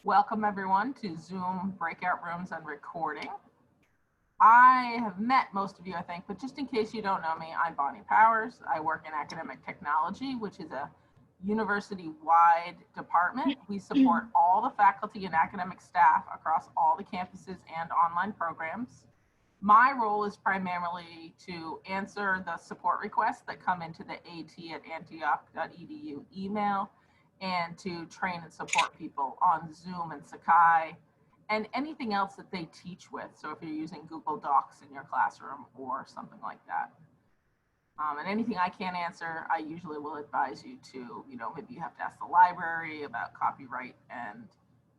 Welcome everyone to Zoom breakout rooms and recording. I have met most of you, I think, but just in case you don't know me, I'm Bonnie Powers. I work in academic technology, which is a university-wide department. We support all the faculty and academic staff across all the campuses and online programs. My role is primarily to answer the support requests that come into the at@antioch.edu email, and to train and support people on Zoom and Sakai and anything else that they teach with. So if you're using Google Docs in your classroom or something like that. And anything I can't answer, I usually will advise you to, maybe you have to ask the library about copyright and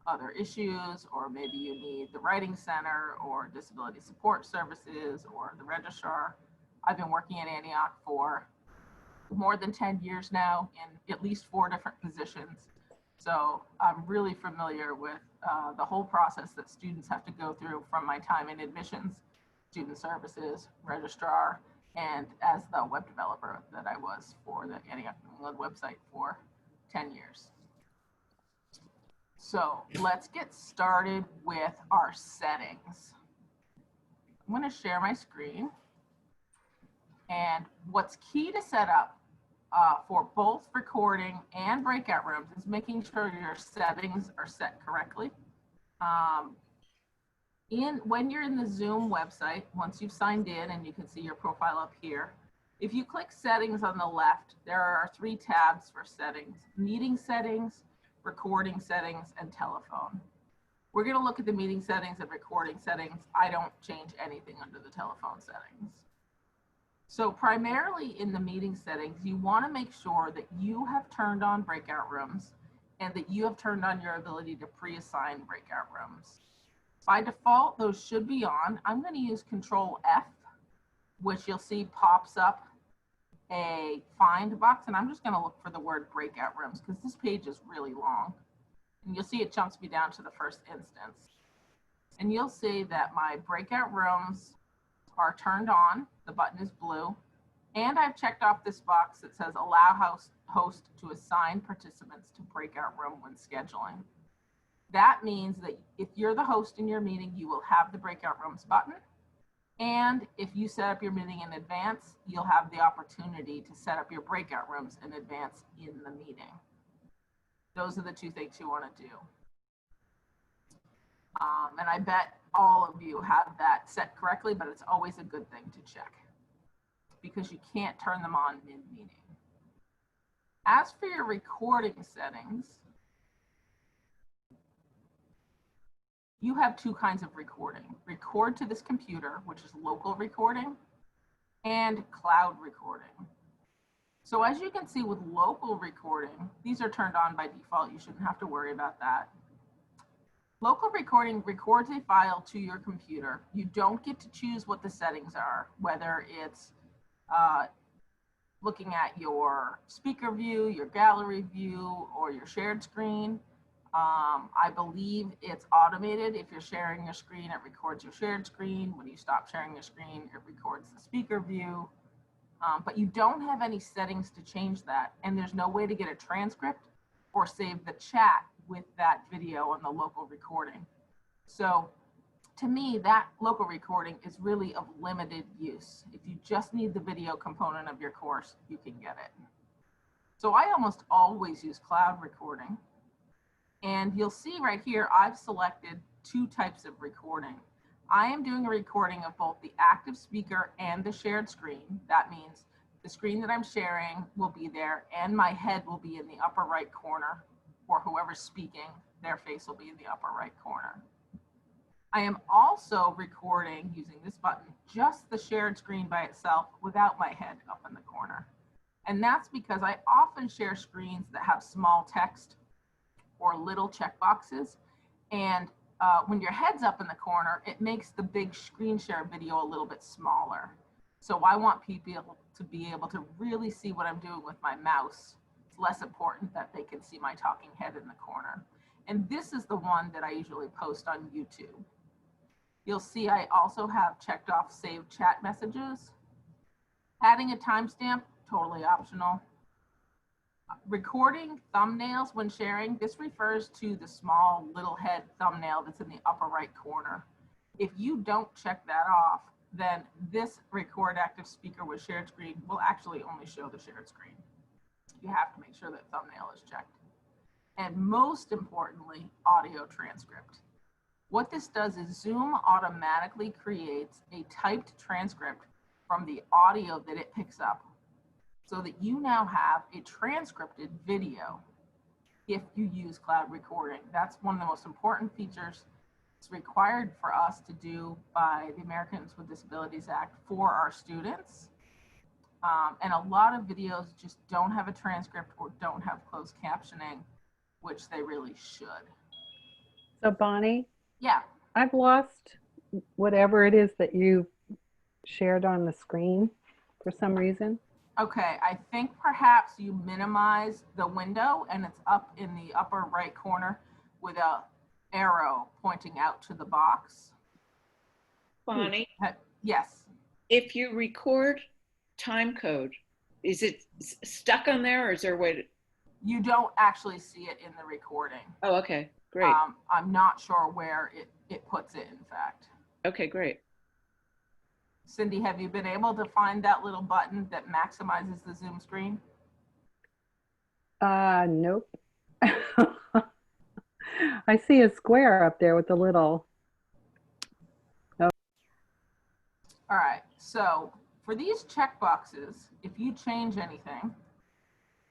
other issues, or maybe you need the Writing Center or Disability Support Services or the registrar. I've been working at Antioch for more than 10 years now in at least 4 different positions. So I'm really familiar with the whole process that students have to go through from my time in admissions, student services, registrar, and as the web developer that I was for the Antioch New England website for 10 years. So let's get started with our settings. I'm going to share my screen. And what's key to set up for both recording and breakout rooms is making sure your settings are set correctly. When you're in the Zoom website, once you've signed in and you can see your profile up here, if you click settings on the left, there are 3 tabs for settings: meeting settings, recording settings, and telephone. We're going to look at the meeting settings and recording settings. I don't change anything under the telephone settings. So primarily in the meeting settings, you want to make sure that you have turned on breakout rooms and that you have turned on your ability to pre-assign breakout rooms. By default, those should be on. I'm going to use Control F, which you'll see pops up a find box, and I'm just going to look for the word breakout rooms because this page is really long. And you'll see it jumps me down to the first instance. And you'll see that my breakout rooms are turned on, the button is blue, and I've checked off this box that says allow host to assign participants to breakout room when scheduling. That means that if you're the host in your meeting, you will have the breakout rooms button, and if you set up your meeting in advance, you'll have the opportunity to set up your breakout rooms in advance in the meeting. Those are the 2 things you want to do. And I bet all of you have that set correctly, but it's always a good thing to check because you can't turn them on mid-meeting. As for your recording settings, you have 2 kinds of recording: record to this computer, which is local recording, and cloud recording. So as you can see with local recording, these are turned on by default. You shouldn't have to worry about that. Local recording records a file to your computer. You don't get to choose what the settings are, whether it's looking at your speaker view, your gallery view, or your shared screen. I believe it's automated. If you're sharing your screen, it records your shared screen. When you stop sharing your screen, it records the speaker view. But you don't have any settings to change that. And there's no way to get a transcript or save the chat with that video on the local recording. So to me, that local recording is really of limited use. If you just need the video component of your course, you can get it. So I almost always use cloud recording. And you'll see right here, I've selected 2 types of recording. I am doing a recording of both the active speaker and the shared screen. That means the screen that I'm sharing will be there and my head will be in the upper right corner, or whoever's speaking, their face will be in the upper right corner. I am also recording using this button, just the shared screen by itself without my head up in the corner. And that's because I often share screens that have small text or little checkboxes. And when your head's up in the corner, it makes the big screen share video a little bit smaller. So I want people to be able to really see what I'm doing with my mouse. It's less important that they can see my talking head in the corner. And this is the one that I usually post on YouTube. You'll see I also have checked off save chat messages. Adding a timestamp, totally optional. Recording thumbnails when sharing, this refers to the small little head thumbnail that's in the upper right corner. If you don't check that off, then this record active speaker with shared screen will actually only show the shared screen. You have to make sure that thumbnail is checked. And most importantly, audio transcript. What this does is Zoom automatically creates a typed transcript from the audio that it picks up, so that you now have a transcripted video if you use cloud recording. That's one of the most important features. It's required for us to do by the Americans with Disabilities Act for our students. And a lot of videos just don't have a transcript or don't have closed captioning, which they really should. So Bonnie? Yeah. I've lost whatever it is that you shared on the screen for some reason. Okay, I think perhaps you minimize the window and it's up in the upper right corner with a arrow pointing out to the box. Bonnie? Yes. If you record time code, is it stuck on there or is there a way to? You don't actually see it in the recording. Oh, okay, great. I'm not sure where it puts it, in fact. Okay, great. Cindy, have you been able to find that little button that maximizes the Zoom screen? Nope. I see a square up there with a little. Oh. All right, so for these checkboxes, if you change anything,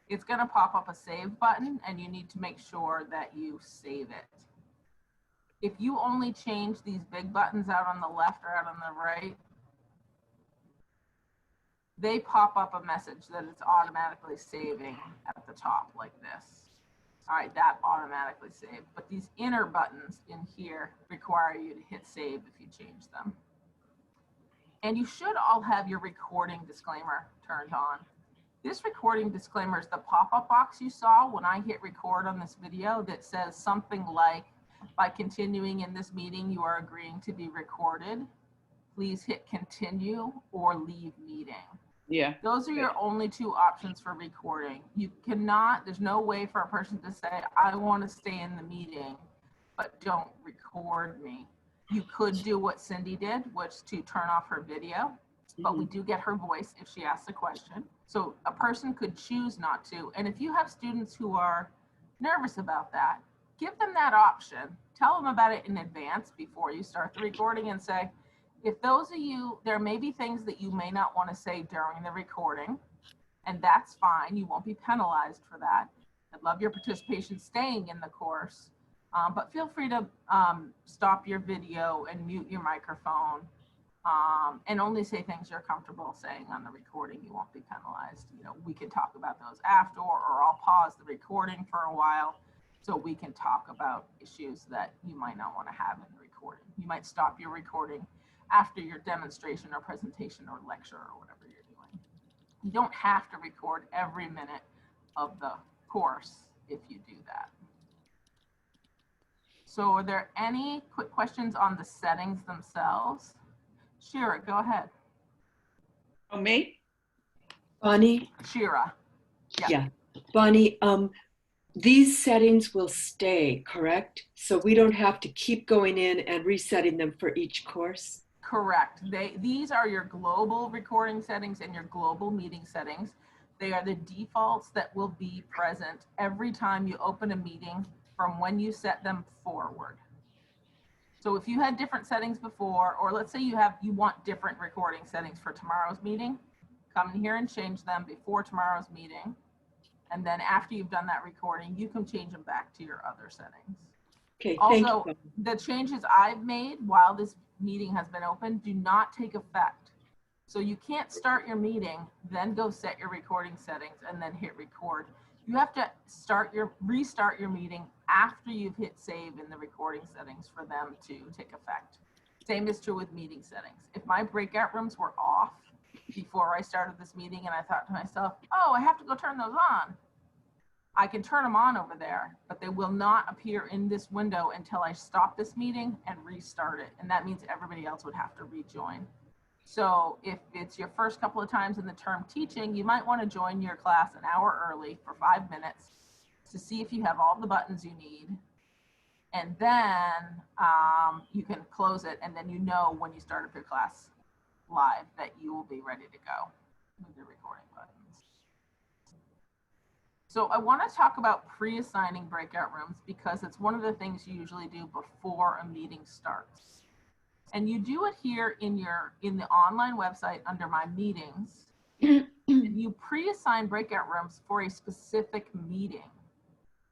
it's gonna pop up a save button and you need to make sure that you save it. If you only change these big buttons out on the left or out on the right, they pop up a message that it's automatically saving at the top like this. All right, that automatically saved. But these inner buttons in here require you to hit save if you change them. And you should all have your recording disclaimer turned on. This recording disclaimer is the pop-up box you saw when I hit record on this video that says something like, by continuing in this meeting, you are agreeing to be recorded. Please hit continue or leave meeting. Yeah. Those are your only two options for recording. You cannot, there's no way for a person to say, I want to stay in the meeting, but don't record me. You could do what Cindy did, which to turn off her video, but we do get her voice if she asks a question. So a person could choose not to. And if you have students who are nervous about that, give them that option. Tell them about it in advance before you start the recording and say, if those of you, there may be things that you may not want to say during the recording, and that's fine. You won't be penalized for that. I'd love your participation staying in the course, but feel free to stop your video and mute your microphone and only say things you're comfortable saying on the recording. You won't be penalized. You know, we can talk about those after, or I'll pause the recording for a while so we can talk about issues that you might not want to have in the recording. You might stop your recording after your demonstration or presentation or lecture or whatever you're doing. You don't have to record every minute of the course if you do that. So are there any quick questions on the settings themselves? Shira, go ahead. Oh, me? Bonnie? Shira. Yeah. Bonnie, these settings will stay, correct? So we don't have to keep going in and resetting them for each course? Correct. These are your global recording settings and your global meeting settings. They are the defaults that will be present every time you open a meeting from when you set them forward. So if you had different settings before, or let's say you want different recording settings for tomorrow's meeting, come in here and change them before tomorrow's meeting. And then after you've done that recording, you can change them back to your other settings. Okay, also, thank you. The changes I've made while this meeting has been open do not take effect. So you can't start your meeting, then go set your recording settings and then hit record. You have to restart your meeting after you've hit save in the recording settings for them to take effect. Same is true with meeting settings. If my breakout rooms were off before I started this meeting and I thought to myself, oh, I have to go turn those on, I can turn them on over there, but they will not appear in this window until I stop this meeting and restart it. And that means everybody else would have to rejoin. So if it's your first couple of times in the term teaching, you might want to join your class an hour early for 5 minutes to see if you have all the buttons you need. And then you can close it, and then you know when you start up your class live that you will be ready to go with your recording buttons. So I want to talk about pre-assigning breakout rooms because it's one of the things you usually do before a meeting starts. And you do it here in the online website under my meetings. And you pre-assign breakout rooms for a specific meeting.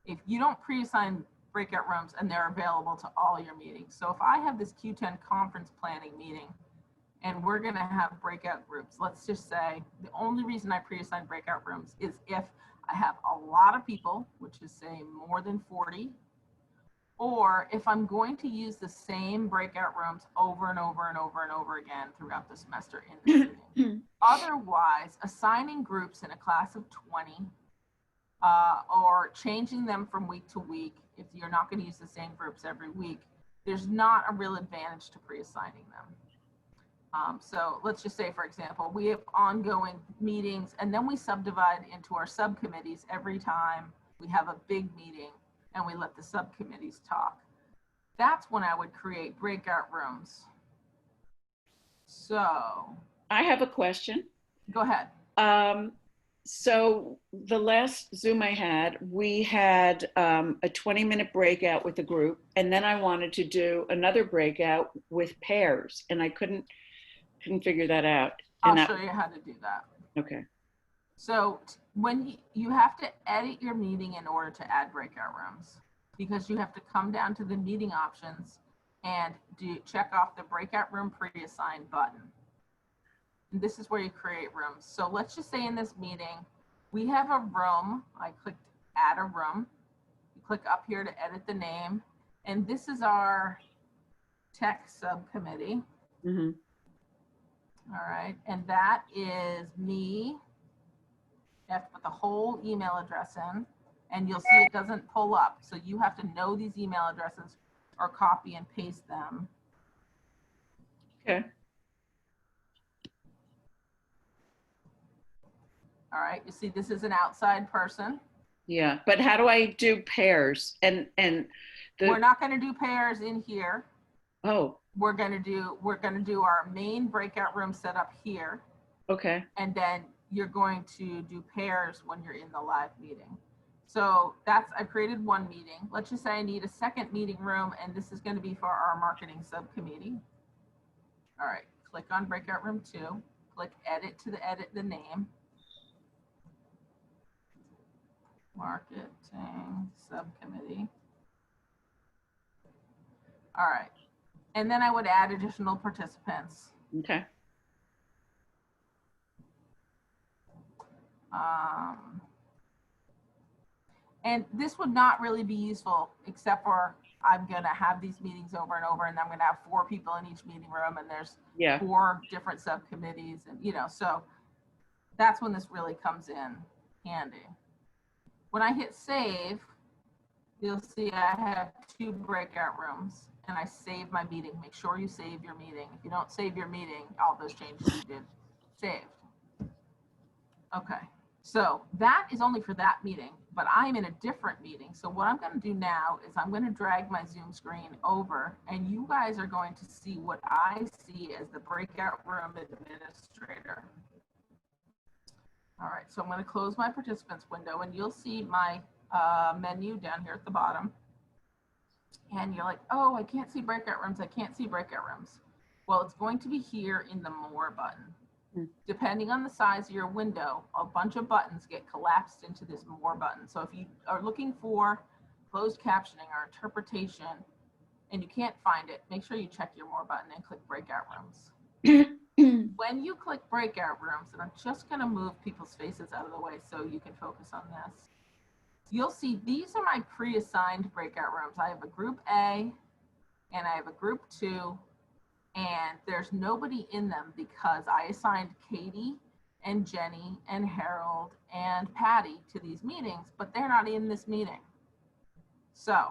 If you don't pre-assign breakout rooms and they're available to all your meetings. So if I have this Q10 conference planning meeting and we're going to have breakout groups, let's just say the only reason I pre-assign breakout rooms is if I have a lot of people, which is say more than 40, or if I'm going to use the same breakout rooms over and over and over and over again throughout the semester in the meeting. Otherwise, assigning groups in a class of 20 or changing them from week to week, if you're not going to use the same groups every week, there's not a real advantage to pre-assigning them. So let's just say, for example, we have ongoing meetings and then we subdivide into our subcommittees every time we have a big meeting and we let the subcommittees talk. That's when I would create breakout rooms. So I have a question. go ahead. So the last Zoom I had, we had a 20-minute breakout with a group, and then I wanted to do another breakout with pairs, and I couldn't figure that out. I'll show you how to do that. Okay. So when you have to edit your meeting in order to add breakout rooms, because you have to come down to the meeting options and check off the breakout room pre-assigned button. And this is where you create rooms. So let's just say in this meeting, we have a room. I clicked add a room. You click up here to edit the name. And this is our tech subcommittee. Mm-hmm. All right, and that is me. You have to put the whole email address in, and you'll see it doesn't pull up. So you have to know these email addresses or copy and paste them. Okay. All right, you see this is an outside person. Yeah, but how do I do pairs? We're not going to do pairs in here. Oh, We're going to do our main breakout room setup here, okay. and then you're going to do pairs when you're in the live meeting. So I created one meeting. Let's just say I need a second meeting room, and this is going to be for our marketing subcommittee. All right, click on breakout room 2, click edit to edit the name. Marketing subcommittee. All right. And then I would add additional participants. Okay. And this would not really be useful except for I'm going to have these meetings over and over, and I'm going to have 4 people in each meeting room, and there's 4 different subcommittees, and so that's when this really comes in handy. When I hit save, you'll see I have 2 breakout rooms, and I save my meeting. Make sure you save your meeting. If you don't save your meeting, all those changes you did saved. Okay, so that is only for that meeting, but I'm in a different meeting. So what I'm going to do now is I'm going to drag my Zoom screen over, and you guys are going to see what I see as the breakout room administrator. All right, so I'm going to close my participants window, and you'll see my menu down here at the bottom. And you're like, oh, I can't see breakout rooms. I can't see breakout rooms. Well, it's going to be here in the More button. Depending on the size of your window, a bunch of buttons get collapsed into this More button. So if you are looking for closed captioning or interpretation and you can't find it, make sure you check your More button and click Breakout Rooms. When you click breakout rooms, and I'm just going to move people's faces out of the way so you can focus on this, you'll see these are my pre-assigned breakout rooms. I have a group A and I have a group 2, and there's nobody in them because I assigned Katie and Jenny and Harold and Patty to these meetings, but they're not in this meeting. So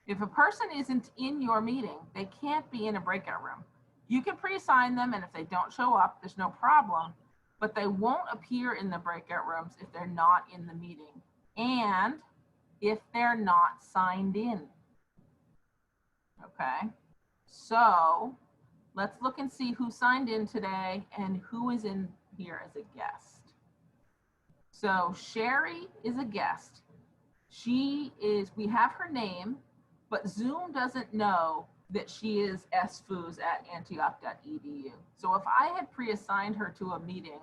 if a person isn't in your meeting, they can't be in a breakout room. You can pre-assign them, and if they don't show up, there's no problem, but they won't appear in the breakout rooms if they're not in the meeting and if they're not signed in. Okay, so let's look and see who signed in today and who is in here as a guest. So Sherry is a guest. We have her name, but Zoom doesn't know that she is sfoos at antioch.edu. So if I had pre-assigned her to a meeting,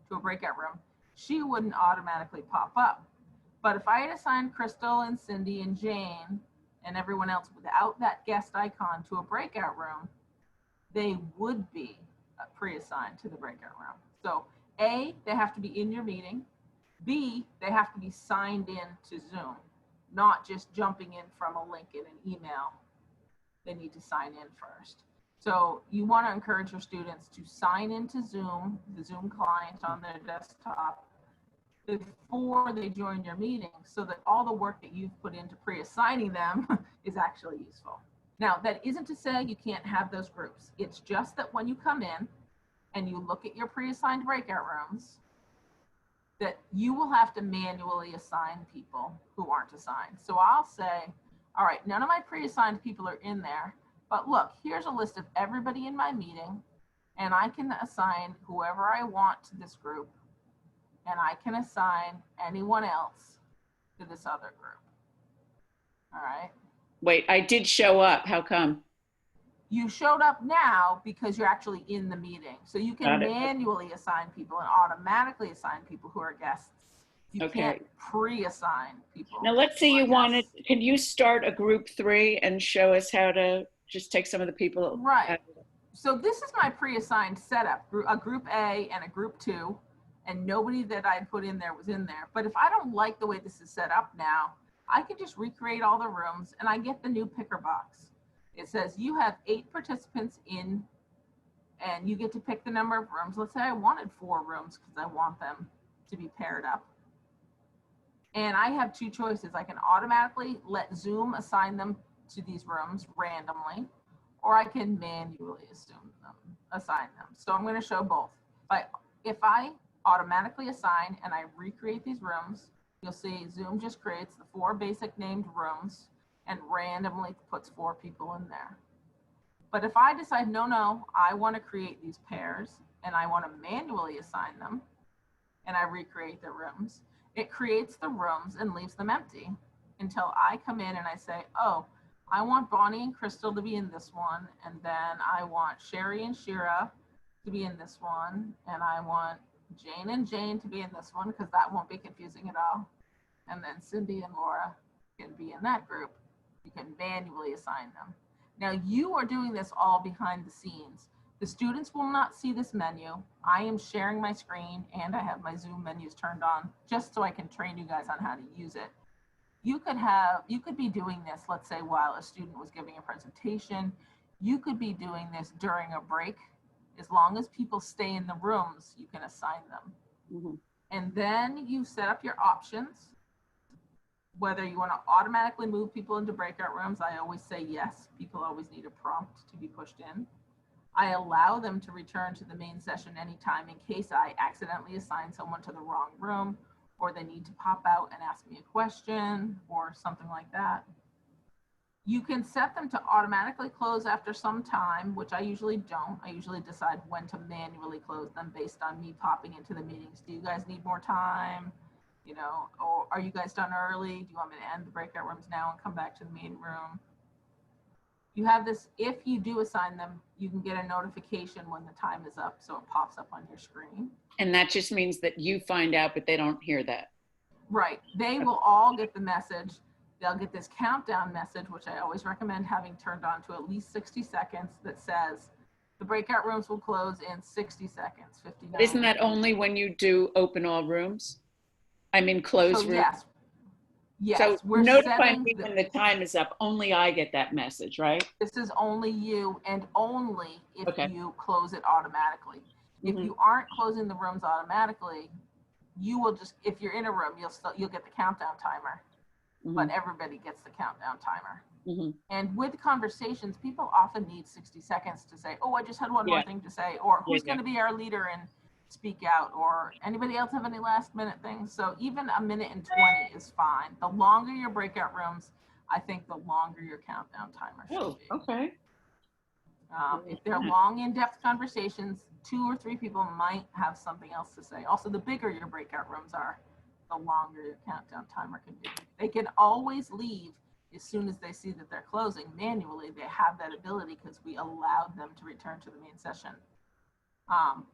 to a breakout room, she wouldn't automatically pop up. But if I had assigned Crystal and Cindy and Jane and everyone else without that guest icon to a breakout room, they would be pre-assigned to the breakout room. So A, they have to be in your meeting. B, they have to be signed in to Zoom, not just jumping in from a link in an email. They need to sign in first. So you want to encourage your students to sign into Zoom, the Zoom client on their desktop, before they join your meeting, so that all the work that you've put into pre-assigning them is actually useful. Now, that isn't to say you can't have those groups. It's just that when you come in and you look at your pre-assigned breakout rooms, that you will have to manually assign people who aren't assigned. So I'll say, all right, none of my pre-assigned people are in there, but look, here's a list of everybody in my meeting, and I can assign whoever I want to this group, and I can assign anyone else to this other group. All right. Wait, I did show up. How come? You showed up now because you're actually in the meeting. So you can Got it. manually assign people and automatically assign people who are guests. You Okay. can't pre-assign people. Now let's say who are you wanted, guests. can you start a group 3 and show us how to just take some of the people? Right. So this is my pre-assigned setup, a group A and a group 2, and nobody that I put in there was in there. But if I don't like the way this is set up now, I can just recreate all the rooms and I get the new picker box. It says you have 8 participants in, and you get to pick the number of rooms. Let's say I wanted 4 rooms because I want them to be paired up. And I have 2 choices. I can automatically let Zoom assign them to these rooms randomly, or I can manually assign them. So I'm going to show both. But if I automatically assign and I recreate these rooms, you'll see Zoom just creates the 4 basic named rooms and randomly puts 4 people in there. But if I decide, no, I want to create these pairs and I want to manually assign them, and I recreate the rooms, it creates the rooms and leaves them empty until I come in and I say, oh, I want Bonnie and Crystal to be in this one, and then I want Sherry and Shira to be in this one, and I want Jane and Jane to be in this one, because that won't be confusing at all. And then Cindy and Laura can be in that group. You can manually assign them. Now you are doing this all behind the scenes. The students will not see this menu. I am sharing my screen and I have my Zoom menus turned on just so I can train you guys on how to use it. You could be doing this, let's say, while a student was giving a presentation. You could be doing this during a break. As long as people stay in the rooms, you can assign them. Mm-hmm. And then you set up your options, whether you want to automatically move people into breakout rooms. I always say yes. People always need a prompt to be pushed in. I allow them to return to the main session anytime in case I accidentally assign someone to the wrong room, or they need to pop out and ask me a question or something like that. You can set them to automatically close after some time, which I usually don't. I usually decide when to manually close them based on me popping into the meetings. Do you guys need more time? You know, or are you guys done early? Do you want me to end the breakout rooms now and come back to the main room? You have this, if you do assign them, you can get a notification when the time is up, so it pops up on your screen. And that just means that you find out, but they don't hear that. Right, they will all get the message. They'll get this countdown message, which I always recommend having turned on to at least 60 seconds, that says the breakout rooms will close in 60 seconds, 59. But isn't that only when you do open all rooms? I mean, close So rooms. yes, So we're notify setting me when the time is up. Only I get that message, right? this is only you, and only if Okay. you close it automatically. If Mhm. you aren't closing the rooms automatically, you will just, if you're in a room, you'll get the countdown timer. but everybody gets the countdown timer. Mhm. And with conversations, people often need 60 seconds to say, oh, I just had one more Yeah. thing to say, or who's Yeah. going to be our leader and speak out, or anybody else have any last minute things? So even a minute and 20 is fine. The longer your breakout rooms, I think the longer your countdown timer should Oh, be. okay. If they're long, in-depth conversations, 2 or 3 people might have something else to say. Also, the bigger your breakout rooms are, the longer your countdown timer can be. They can always leave as soon as they see that they're closing. Manually, they have that ability because we allowed them to return to the main session.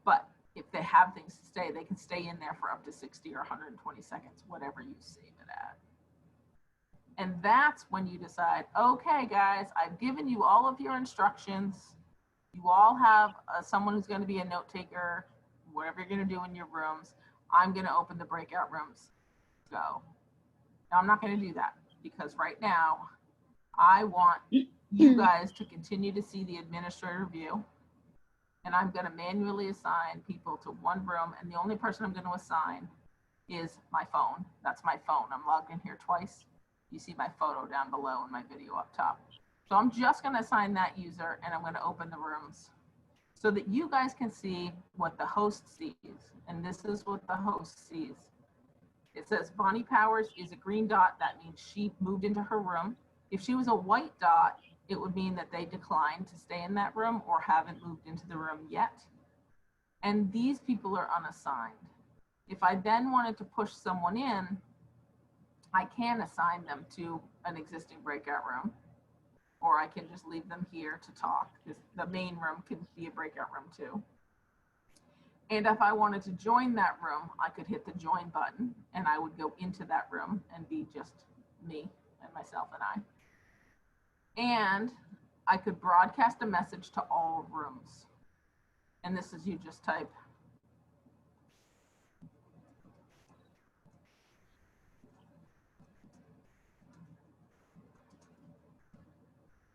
But if they have things to say, they can stay in there for up to 60 or 120 seconds, whatever you save it at. And that's when you decide, okay, guys, I've given you all of your instructions. You all have someone who's going to be a note taker, whatever you're going to do in your rooms. I'm going to open the breakout rooms. Go. Now, I'm not going to do that because right now, I want you guys to continue to see the administrator view. And I'm going to manually assign people to one room. And the only person I'm going to assign is my phone. That's my phone. I'm logged in here twice. You see my photo down below and my video up top. So I'm just going to assign that user and I'm going to open the rooms so that you guys can see what the host sees. And this is what the host sees. It says Bonnie Powers is a green dot. That means she moved into her room. If she was a white dot, it would mean that they declined to stay in that room or haven't moved into the room yet. And these people are unassigned. If I then wanted to push someone in, I can assign them to an existing breakout room, or I can just leave them here to talk. The main room can be a breakout room too. And if I wanted to join that room, I could hit the join button and I would go into that room and be just me and myself and I. And I could broadcast a message to all rooms. And this is you just type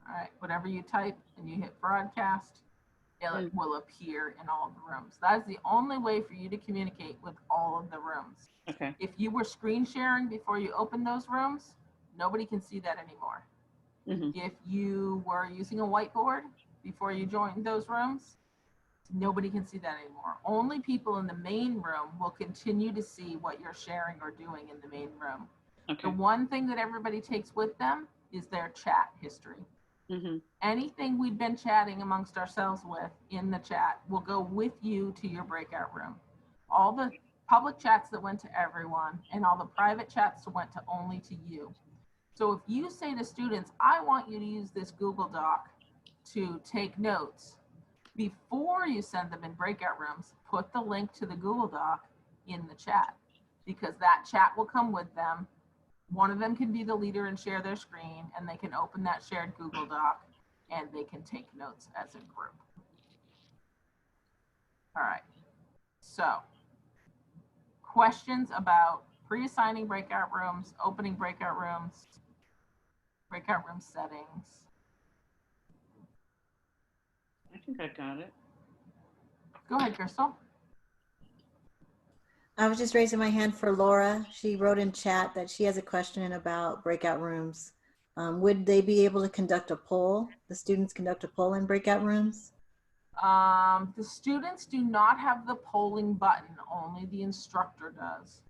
all right, whatever you type and you hit broadcast, it will appear in all of the rooms. That is the only way for you to communicate with all of the rooms. Okay. If you were screen sharing before you opened those rooms, nobody can see that anymore. If you were using a whiteboard before you joined those rooms, nobody can see that anymore. Only people in the main room will continue to see what you're sharing or doing in the main room. Okay. The one thing that everybody takes with them is their chat history. Anything we've been chatting amongst ourselves with in the chat will go with you to your breakout room. All the public chats that went to everyone and all the private chats that went to only to you. So if you say to students, I want you to use this Google Doc to take notes, before you send them in breakout rooms, put the link to the Google Doc in the chat because that chat will come with them. One of them can be the leader and share their screen, and they can open that shared Google Doc and they can take notes as a group. All right, so questions about pre-assigning breakout rooms, opening breakout room settings. I think I got it. Go ahead, Crystal. I was just raising my hand for Laura. She wrote in chat that she has a question about breakout rooms. Would they be able to conduct a poll? The students conduct a poll in breakout rooms? The students do not have the polling button, only the instructor does.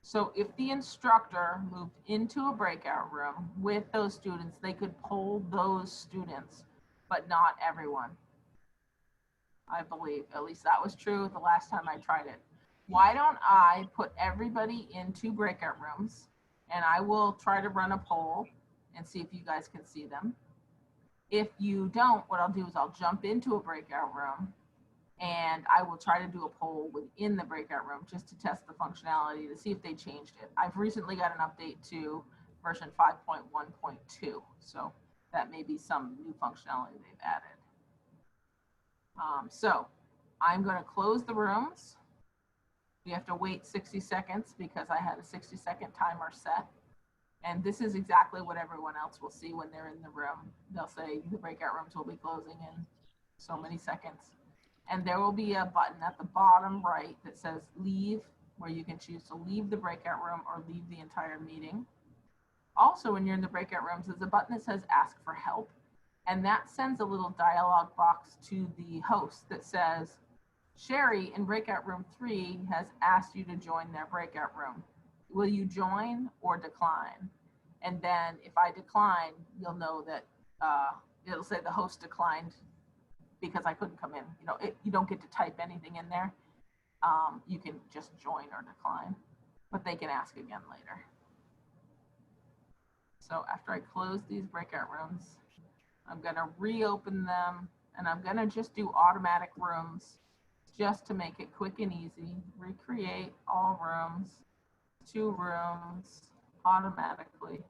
So if the instructor moved into a breakout room with those students, they could poll those students, but not everyone. I believe, at least that was true the last time I tried it. Why don't I put everybody into breakout rooms and I will try to run a poll and see if you guys can see them. If you don't, what I'll do is I'll jump into a breakout room and I will try to do a poll within the breakout room just to test the functionality to see if they changed it. I've recently got an update to version 5.1.2, so that may be some new functionality they've added. So I'm going to close the rooms. We have to wait 60 seconds because I had a 60-second timer set. And this is exactly what everyone else will see when they're in the room. They'll say the breakout rooms will be closing in so many seconds. And there will be a button at the bottom right that says leave, where you can choose to leave the breakout room or leave the entire meeting. Also, when you're in the breakout rooms, there's a button that says ask for help. And that sends a little dialog box to the host that says, Sherry in breakout room 3 has asked you to join their breakout room. Will you join or decline? And then if I decline, you'll know that it'll say the host declined because I couldn't come in. You know, you don't get to type anything in there. You can just join or decline, but they can ask again later. So after I close these breakout rooms, I'm gonna reopen them, and I'm gonna just do automatic rooms just to make it quick and easy. Recreate all rooms, 2 rooms automatically.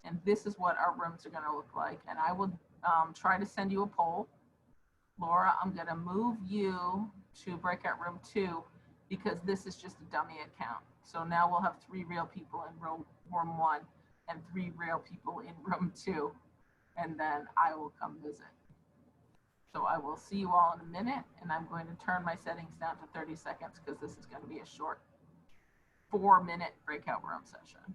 And this is what our rooms are gonna look like. And I will try to send you a poll. Laura, I'm gonna move you to breakout room 2 because this is just a dummy account. So now we'll have 3 real people in room 1 and 3 real people in room 2. And then I will come visit. So I will see you all in a minute, and I'm going to turn my settings down to 30 seconds because this is going to be a short 4-minute breakout room session.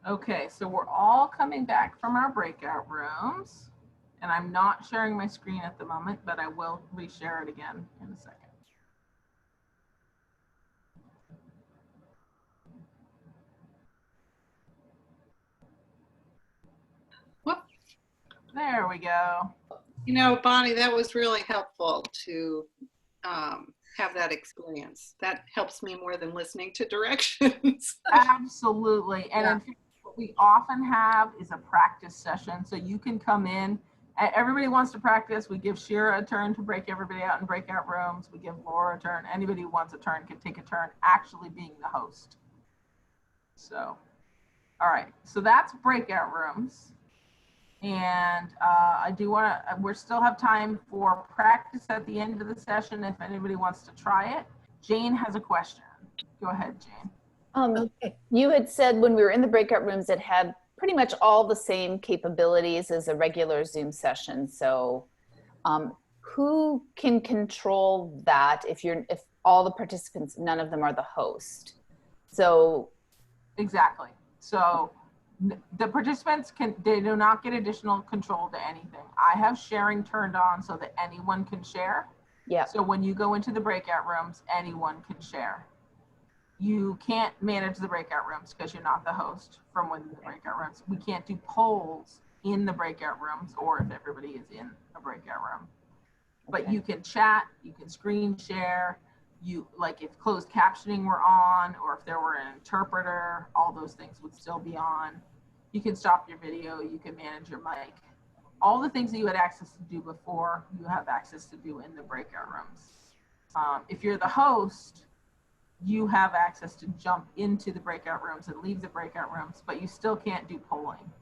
Okay, so we're all coming back from our breakout rooms, and I'm not sharing my screen at the moment, but I will reshare it again in a second. Whoop. There we go. You know, Bonnie, that was really helpful to have that experience. That helps me more than listening to directions. Absolutely. And Yeah. in fact, what we often have is a practice session. So you can come in. Everybody wants to practice. We give Shira a turn to break everybody out in breakout rooms. We give Laura a turn. Anybody who wants a turn can take a turn actually being the host. So, all right. So that's breakout rooms. And I do want to, we still have time for practice at the end of the session if anybody wants to try it. Jane has a question. Go ahead, Jane. You had said when we were in the breakout rooms, it had pretty much all the same capabilities as a regular Zoom session. So who can control that if all the participants, none of them are the host? So exactly. So the participants they do not get additional control to anything. I have sharing turned on so that anyone can share. yeah. So when you go into the breakout rooms, anyone can share. You can't manage the breakout rooms because you're not the host from within the breakout rooms. We can't do polls in the breakout rooms or if everybody is in a breakout room. But Okay. you can chat, you can screen share, like if closed captioning were on or if there were an interpreter, all those things would still be on. You can stop your video, you can manage your mic. All the things that you had access to do before, you have access to do in the breakout rooms. If you're the host, you have access to jump into the breakout rooms and leave the breakout rooms, but you still can't do polling.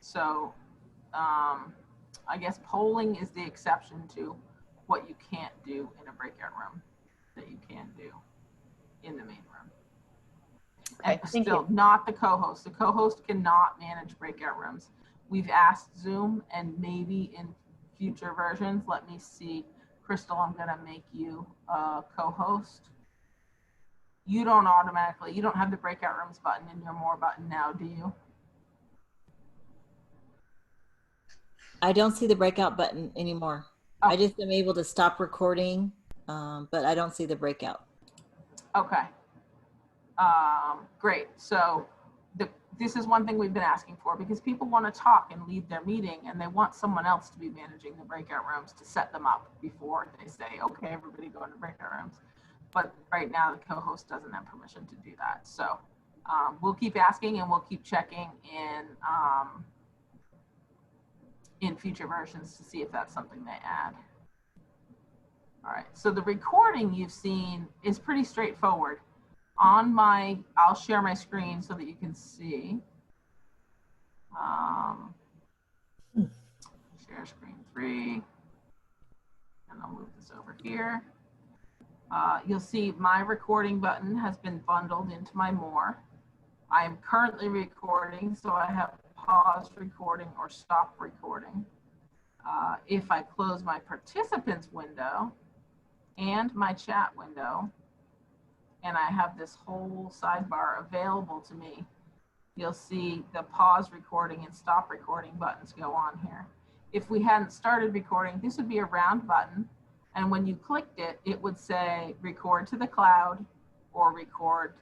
So I guess polling is the exception to what you can't do in a breakout room that you can do in the main room. Okay, And thank still you. not the co-host. The co-host cannot manage breakout rooms. We've asked Zoom, and maybe in future versions, let me see. Crystal, I'm gonna make you a co-host. You don't have the breakout rooms button in your more button now, do you? I don't see the breakout button anymore. Oh. I just am able to stop recording, but I don't see the breakout. Okay. Great. So this is one thing we've been asking for because people want to talk and lead their meeting and they want someone else to be managing the breakout rooms to set them up before they say, okay, everybody go into breakout rooms. but right now the co-host doesn't have permission to do that. So we'll keep asking and we'll keep checking in future versions to see if that's something they add. All right, so the recording you've seen is pretty straightforward. I'll share my screen so that you can see. Share screen 3, and I'll move this over here. You'll see my recording button has been bundled into my More. I am currently recording, so I have pause recording or stop recording. If I close my participants window and my chat window, and I have this whole sidebar available to me, you'll see the pause recording and stop recording buttons go on here. If we hadn't started recording, this would be a round button. And when you clicked it, it would say record to the cloud or record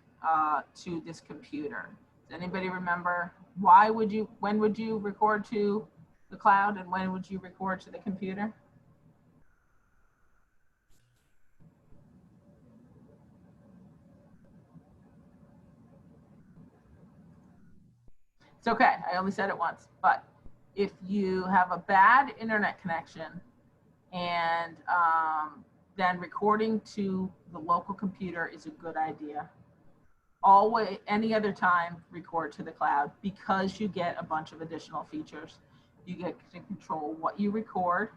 to this computer. Does anybody remember when would you record to the cloud and when would you record to the computer? It's okay, I only said it once, but if you have a bad internet connection and then recording to the local computer is a good idea. Always, any other time, record to the cloud because you get a bunch of additional features. You get to control what you record.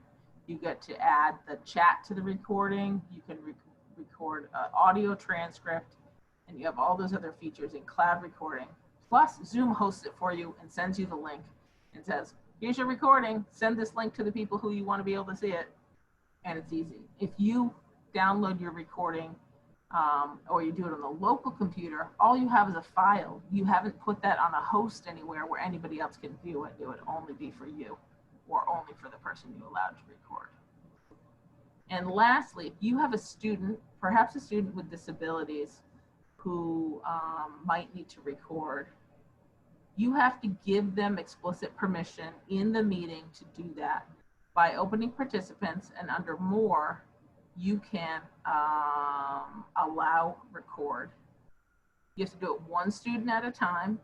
You get to add the chat to the recording. You can record audio transcript, and you have all those other features in cloud recording. Plus, Zoom hosts it for you and sends you the link and says, here's your recording. Send this link to the people who you want to be able to see it. And it's easy. If you download your recording or you do it on the local computer, all you have is a file. You haven't put that on a host anywhere where anybody else can view it. It would only be for you or only for the person you allowed to record. And lastly, if you have a student, perhaps a student with disabilities who might need to record, you have to give them explicit permission in the meeting to do that. By opening participants and under More, you can allow record. You have to do it one student at a time.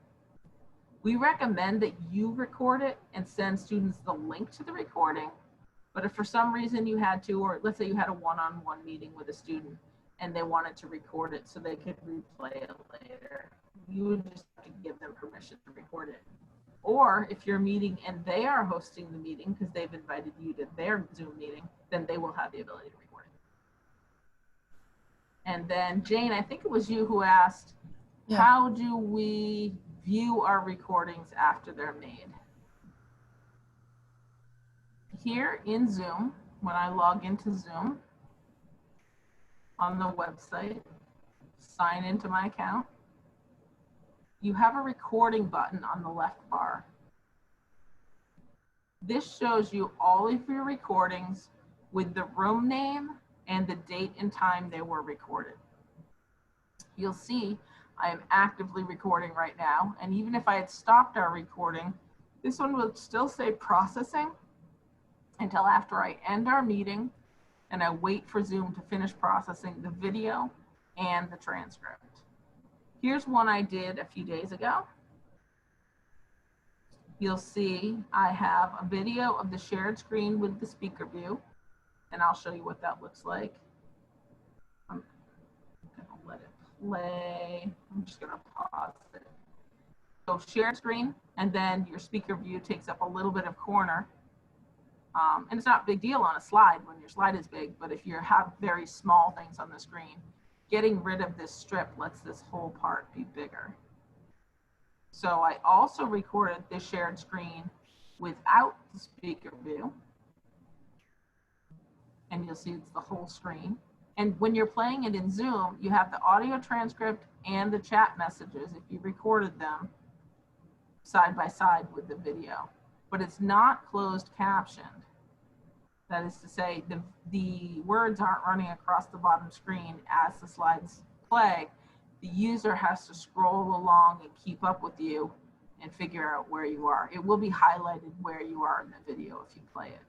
We recommend that you record it and send students the link to the recording. But if for some reason you had to, or let's say you had a one-on-one meeting with a student and they wanted to record it so they could replay it later, you would just have to give them permission to record it. Or if you're meeting and they are hosting the meeting because they've invited you to their Zoom meeting, then they will have the ability to record it. And then Jane, I think it was you who asked, how do we view our recordings after they're made? Here in Zoom, when I log into Zoom on the website, sign into my account, you have a recording button on the left bar. This shows you all of your recordings with the room name and the date and time they were recorded. You'll see I am actively recording right now, and even if I had stopped our recording, this one would still say processing until after I end our meeting and I wait for Zoom to finish processing the video and the transcript. Here's one I did a few days ago. You'll see I have a video of the shared screen with the speaker view, and I'll show you what that looks like. I'm gonna let it play. I'm just gonna pause it. So shared screen, and then your speaker view takes up a little bit of corner. And it's not a big deal on a slide when your slide is big, but if you have very small things on the screen, getting rid of this strip lets this whole part be bigger. So I also recorded this shared screen without the speaker view. And you'll see it's the whole screen. And when you're playing it in Zoom, you have the audio transcript and the chat messages if you recorded them side by side with the video. But it's not closed captioned. That is to say, the words aren't running across the bottom screen as the slides play. The user has to scroll along and keep up with you and figure out where you are. It will be highlighted where you are in the video if you play it.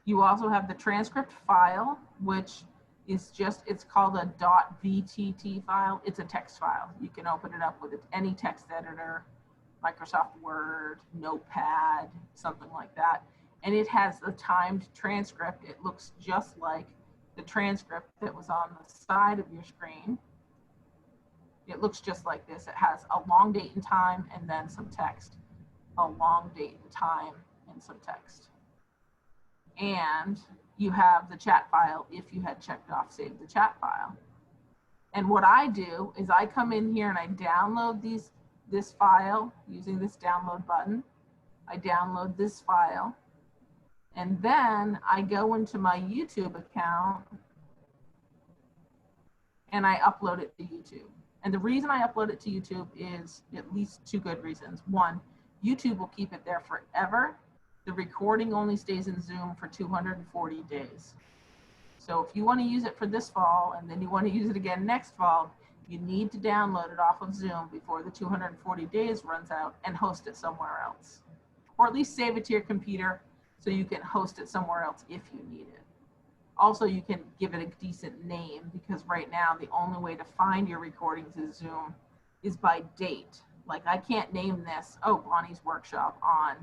You also have the transcript file, which it's called a .vtt file. It's a text file. You can open it up with any text editor, Microsoft Word, Notepad, something like that. And it has a timed transcript. It looks just like the transcript that was on the side of your screen. It looks just like this. It has a long date and time and then some text. A long date and time and some text. And you have the chat file if you had checked off save the chat file. And what I do is I come in here and I download this file using this download button. I download this file, and then I go into my YouTube account and I upload it to YouTube. And the reason I upload it to YouTube is at least two good reasons. One, YouTube will keep it there forever. The recording only stays in Zoom for 240 days. So if you want to use it for this fall and then you want to use it again next fall, you need to download it off of Zoom before the 240 days runs out and host it somewhere else. Or at least save it to your computer so you can host it somewhere else if you need it. Also, you can give it a decent name, because right now the only way to find your recordings in Zoom is by date. Like, I can't name this, oh, Bonnie's workshop on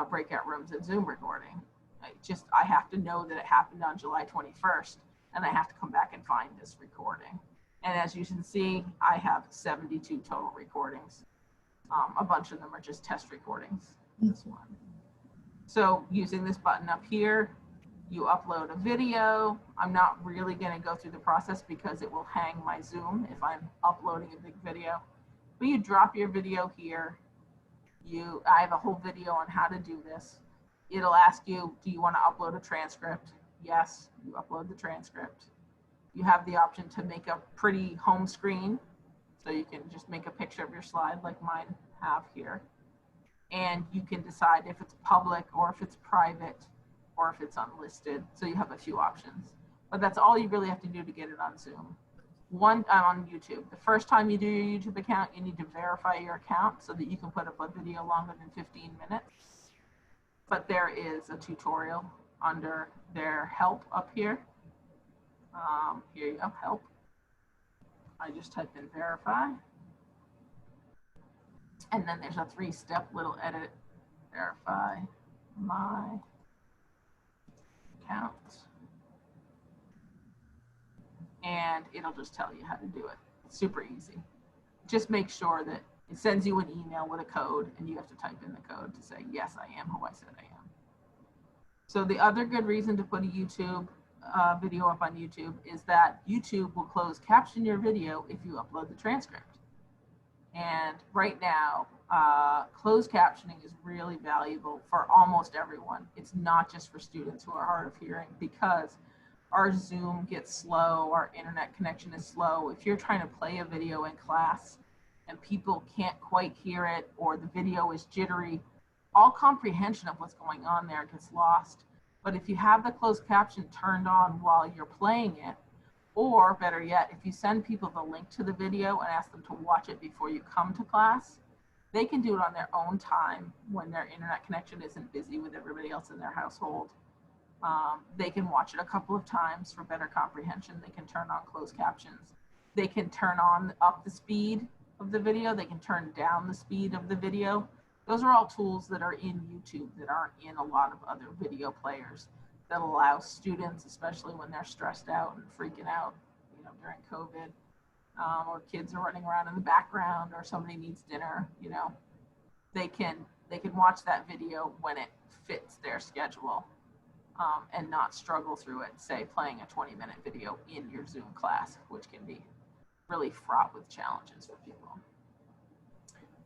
breakout rooms and Zoom recording. I have to know that it happened on July 21st, and I have to come back and find this recording. And as you can see, I have 72 total recordings. A bunch of them are just test recordings, this one. So using this button up here, you upload a video. I'm not really going to go through the process because it will hang my Zoom if I'm uploading a big video. But you drop your video here. I have a whole video on how to do this. It'll ask you, do you want to upload a transcript? Yes, you upload the transcript. You have the option to make a pretty home screen. So you can just make a picture of your slide like mine have here. And you can decide if it's public or if it's private or if it's unlisted. So you have a few options. But that's all you really have to do to get it on Zoom. On YouTube. The first time you do your YouTube account, you need to verify your account so that you can put up a video longer than 15 minutes. But there is a tutorial under their help up here. Here you go, help. I just type in verify. And then there's a 3-step little edit. Verify my account. And it'll just tell you how to do it. It's super easy. Just make sure that it sends you an email with a code and you have to type in the code to say, yes, I am who I said I am. So the other good reason to put a YouTube video up on YouTube is that YouTube will close caption your video if you upload the transcript. And right now, closed captioning is really valuable for almost everyone. It's not just for students who are hard of hearing, because our Zoom gets slow, our internet connection is slow. If you're trying to play a video in class and people can't quite hear it, or the video is jittery, all comprehension of what's going on there gets lost. But if you have the closed caption turned on while you're playing it, or better yet, if you send people the link to the video and ask them to watch it before you come to class, they can do it on their own time when their internet connection isn't busy with everybody else in their household. They can watch it a couple of times for better comprehension. They can turn on closed captions. They can turn up the speed of the video. They can turn down the speed of the video. Those are all tools that are in YouTube that aren't in a lot of other video players, that allow students, especially when they're stressed out and freaking out, during COVID, or kids are running around in the background, or somebody needs dinner, they can watch that video when it fits their schedule, and not struggle through it, say playing a 20-minute video in your Zoom class, which can be really fraught with challenges for people.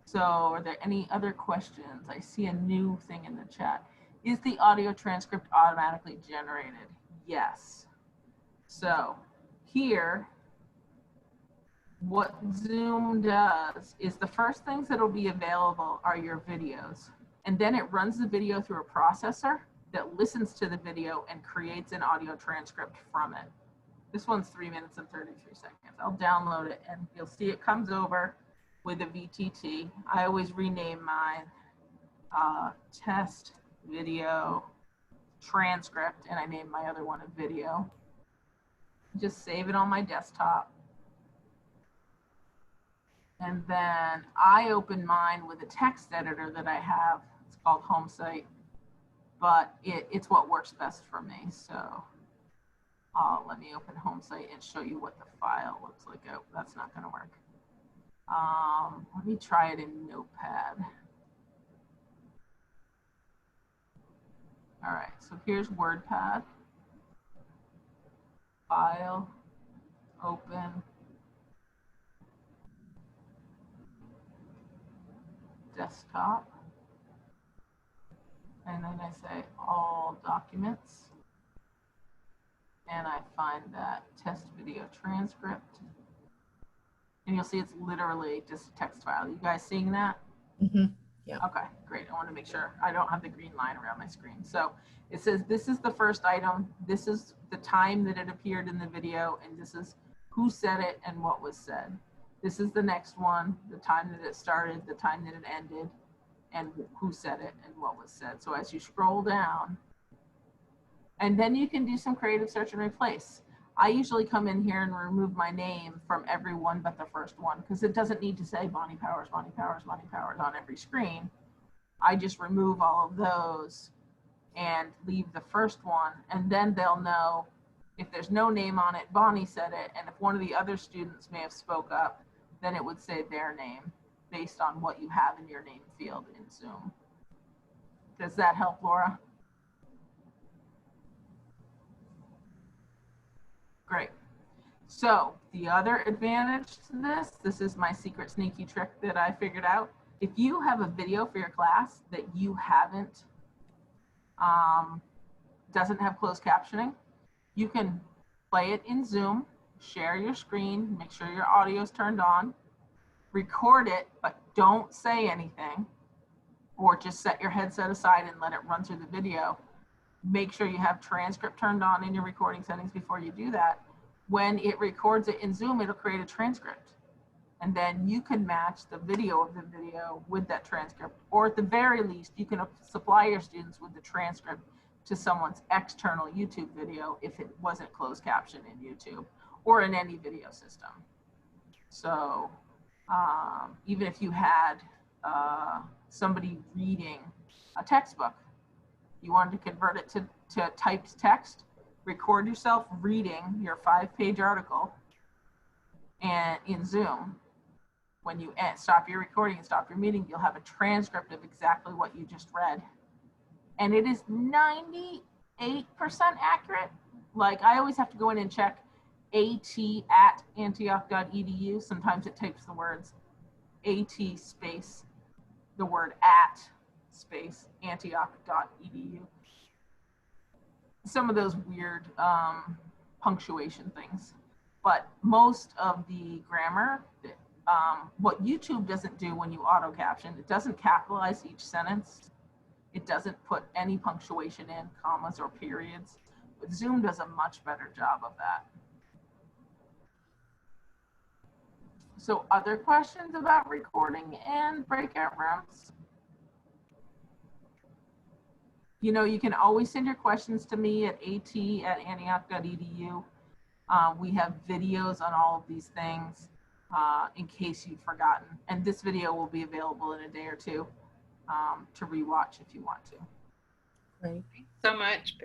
So are there any other questions? I see a new thing in the chat. Is the audio transcript automatically generated? Yes. So here, what Zoom does is the first things that will be available are your videos. And then it runs the video through a processor that listens to the video and creates an audio transcript from it. This one's 3 minutes and 33 seconds. I'll download it and you'll see it comes over with a VTT. I always rename mine test video transcript, and I name my other one a video. just save it on my desktop. And then I open mine with a text editor that I have. It's called HomeSite, but it's what works best for me. So let me open HomeSite and show you what the file looks like. Oh, that's not going to work. Let me try it in Notepad. All right, so here's WordPad. File, open, desktop, and then I say all documents, and I find that test video transcript, and you'll see it's literally just a text file. You guys seeing that? Mhm. Yeah. Okay, great. I want to make sure I don't have the green line around my screen. So it says this is the first item, this is the time that it appeared in the video, and this is who said it and what was said. This is the next one, the time that it started, the time that it ended, and who said it and what was said. So as you scroll down, and then you can do some creative search and replace. I usually come in here and remove my name from every one but the first one, because it doesn't need to say Bonnie Powers, Bonnie Powers, Bonnie Powers on every screen. I just remove all of those and leave the first one, and then they'll know if there's no name on it, Bonnie said it, and if one of the other students may have spoke up, then it would say their name based on what you have in your name field in Zoom. Does that help, Laura? Great. So the other advantage to this is my secret sneaky trick that I figured out. If you have a video for your class that you haven't, doesn't have closed captioning, you can play it in Zoom, share your screen, make sure your audio is turned on, record it, but don't say anything, or just set your headset aside and let it run through the video. Make sure you have transcript turned on in your recording settings before you do that. When it records it in Zoom, it'll create a transcript. And then you can match the video of the video with that transcript. Or at the very least, you can supply your students with the transcript to someone's external YouTube video if it wasn't closed captioned in YouTube or in any video system. So even if you had somebody reading a textbook, you wanted to convert it to typed text, record yourself reading your 5-page article, and in Zoom, when you stop your recording and stop your meeting, you'll have a transcript of exactly what you just read. And it is 98% accurate. Like, I always have to go in and check at@antioch.edu. Sometimes it types the words AT space, the word at space, antioch.edu. Some of those weird punctuation things. But most of the grammar, what YouTube doesn't do when you auto caption, it doesn't capitalize each sentence. It doesn't put any punctuation in, commas or periods. But Zoom does a much better job of that. So other questions about recording and breakout rooms? You know, you can always send your questions to me at at@antioch.edu. We have videos on all of these things in case you've forgotten. And this video will be available in a day or two to rewatch if you want to. Right. So much.